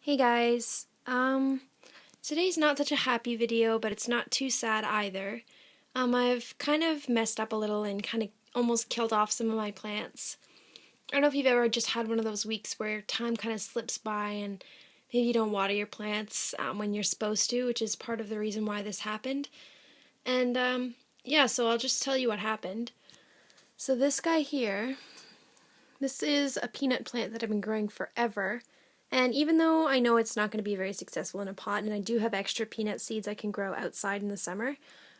Hey guys, today's not such a happy video, but it's not too sad either. I've kind of messed up a little and kind of almost killed off some of my plants. I don't know if you've ever just had one of those weeks where time kind of slips by and maybe you don't water your plants when you're supposed to, which is part of the reason why this happened. And yeah, so I'll just tell you what happened. So this guy here, this is a peanut plant that I've been growing forever. And even though I know it's not going to be very successful in a pot, and I do have extra peanut seeds I can grow outside in the summer,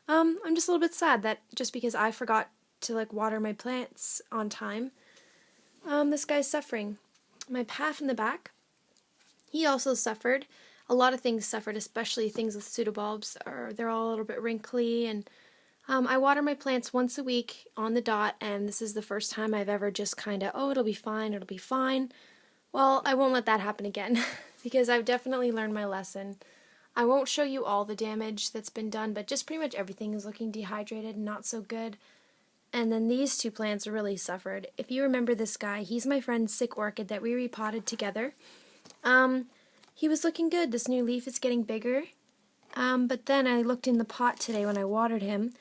I'm just a little bit sad that just because I forgot to water my plants on time, this guy's suffering. My path in the back, he also suffered. A lot of things suffered, especially things with pseudobulbs. They're all a little bit wrinkly, and I water my plants once a week on the dot, and this is the first time I've ever just kind of, oh, it'll be fine. Well, I won't let that happen again, because I've definitely learned my lesson. I won't show you all the damage that's been done, but just pretty much everything is looking dehydrated and not so good. And then these two plants really suffered. If you remember this guy, he's my friend's sick orchid that we repotted together. He was looking good. This new leaf is getting bigger. But then I looked in the pot today when I watered him.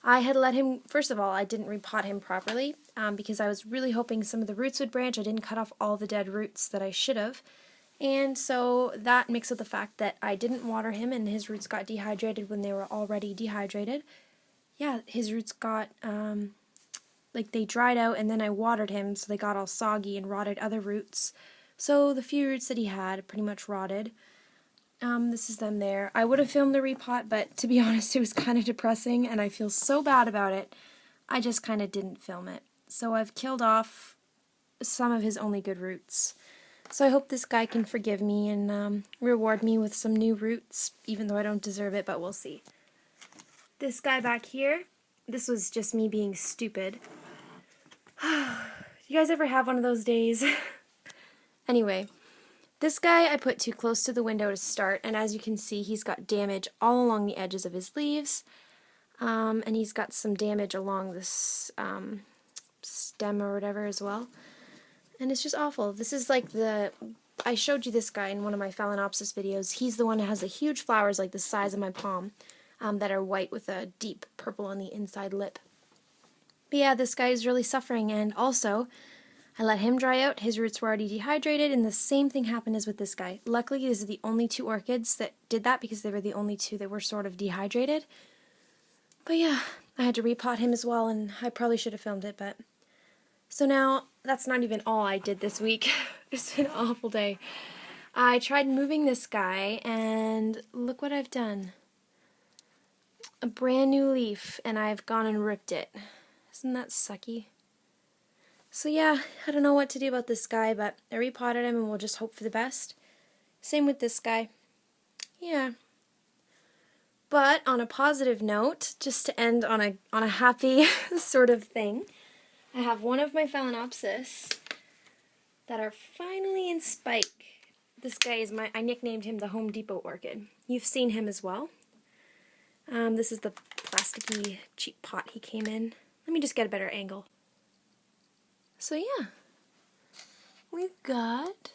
I had let him, first of all, I didn't repot him properly because I was really hoping some of the roots would branch. I didn't cut off all the dead roots that I should have. And so that mixed with the fact that I didn't water him and his roots got dehydrated when they were already dehydrated. Yeah, his roots got, they dried out, and then I watered him so they got all soggy and rotted other roots. So the few roots that he had pretty much rotted. This is them there. I would have filmed the repot, but to be honest, it was kind of depressing, and I feel so bad about it. I just kind of didn't film it. So I've killed off some of his only good roots. So I hope this guy can forgive me and reward me with some new roots, even though I don't deserve it, but we'll see. This guy back here, this was just me being stupid. You guys ever have one of those days? Anyway. This guy I put too close to the window to start, and as you can see, he's got damage all along the edges of his leaves, and he's got some damage along this stem or whatever as well, and it's just awful. This is I showed you this guy in one of my Phalaenopsis videos. He's the one that has the huge flowers like the size of my palm that are white with a deep purple on the inside lip. But yeah, this guy is really suffering, and also I let him dry out, his roots were already dehydrated, and the same thing happened as with this guy. Luckily, these are the only two orchids that did that because they were the only two that were sort of dehydrated. But yeah, I had to repot him as well, and I probably should have filmed it, but... So now, that's not even all I did this week. It's been an awful day. I tried moving this guy, and look what I've done. A brand new leaf, and I've gone and ripped it. Isn't that sucky? So yeah, I don't know what to do about this guy, but I repotted him and we'll just hope for the best. Same with this guy. Yeah. But on a positive note, just to end on a happy sort of thing, I have one of my Phalaenopsis that are finally in spike. This guy is I nicknamed him the Home Depot orchid. You've seen him as well. This is the plasticky cheap pot he came in. Let me just get a better angle. So yeah, we've got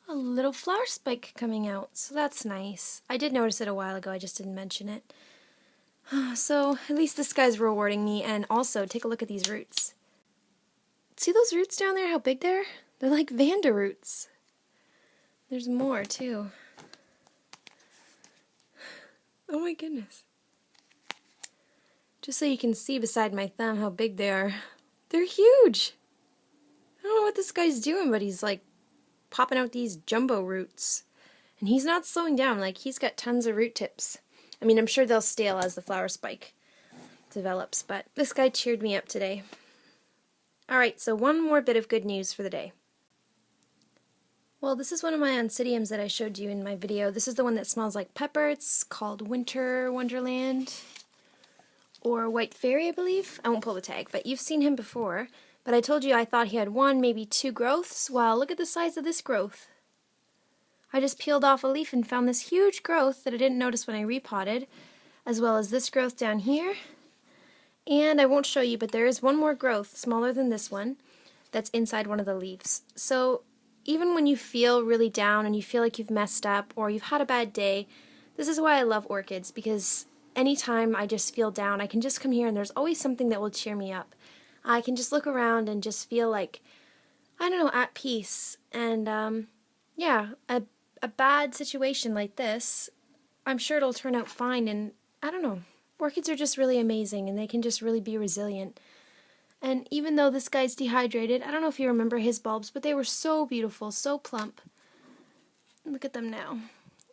a little flower spike coming out, so that's nice. I did notice it a while ago, I just didn't mention it. So at least this guy's rewarding me, and also take a look at these roots. See those roots down there, how big they are? They're like Vanda roots. There's more too. Oh my goodness. Just so you can see beside my thumb how big they are. They're huge! I don't know what this guy's doing, but he's popping out these jumbo roots. And he's not slowing down, he's got tons of root tips. I mean, I'm sure they'll stale as the flower spike develops, but this guy cheered me up today. Alright, so one more bit of good news for the day. Well, this is one of my Oncidiums that I showed you in my video. This is the one that smells like pepper. It's called Winter Wonderland, or White Fairy, I believe. I won't pull the tag, but you've seen him before. But I told you I thought he had one, maybe two growths. Well, look at the size of this growth. I just peeled off a leaf and found this huge growth that I didn't notice when I repotted, as well as this growth down here. And I won't show you, but there is one more growth, smaller than this one, that's inside one of the leaves. So even when you feel really down and you feel like you've messed up or you've had a bad day, this is why I love orchids, because anytime I just feel down, I can just come here and there's always something that will cheer me up. I can just look around and just feel like, I don't know, at peace. And yeah, a bad situation like this, I'm sure it'll turn out fine. And I don't know, orchids are just really amazing and they can just really be resilient. And even though this guy's dehydrated, I don't know if you remember his bulbs, but they were so beautiful, so plump. Look at them now.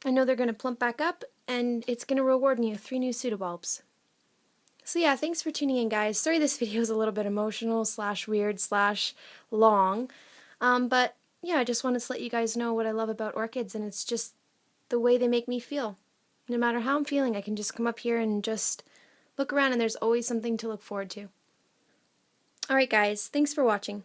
I know they're going to plump back up, and it's going to reward me with 3 new pseudobulbs. So yeah, thanks for tuning in, guys. Sorry this video is a little bit emotional / weird / long, but yeah, I just wanted to let you guys know what I love about orchids, and it's just the way they make me feel. No matter how I'm feeling, I can just come up here and just look around, and there's always something to look forward to. Alright guys, thanks for watching.